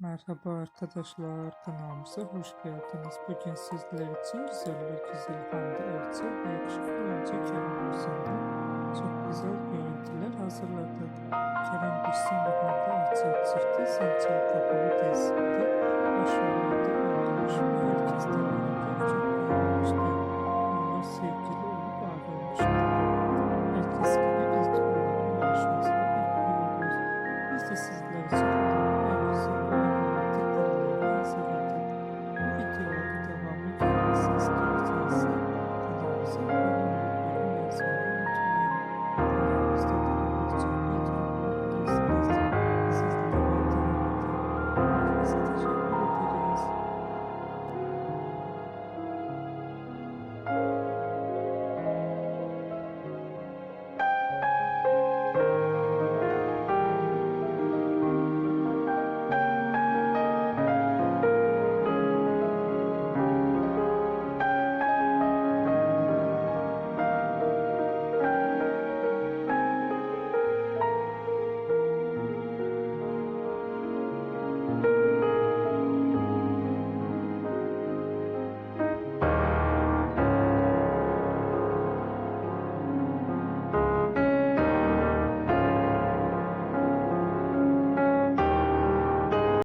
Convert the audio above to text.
Merhaba arkadaşlar, kanalımıza hoş geldiniz. Bugün sizler için güzel ve güzel Hande Erçel ve yakışıklı oyuncu Kerem Bürsin'den çok güzel görüntüler hazırladık. Kerem Bürsin ve Hande Erçel çifti Sen Çal Kapımı dizisinde başrollerde oynamış ve herkes tarafından çok beğenmişti. Onlar sevgili olup ayrılmıştılar. Herkes gibi ilk onların barışmasını bekliyoruz. Biz de sizler için onların en güzel ve en romantik karelerini hazırladık. Bu videolarda devamlı gelmesi istiyorsanız kanalımıza abone olup yorum yazmayı unutmayın. Kanalımızda devam için video bulabilirsiniz. Sizlere devam edin. Herkese teşekkür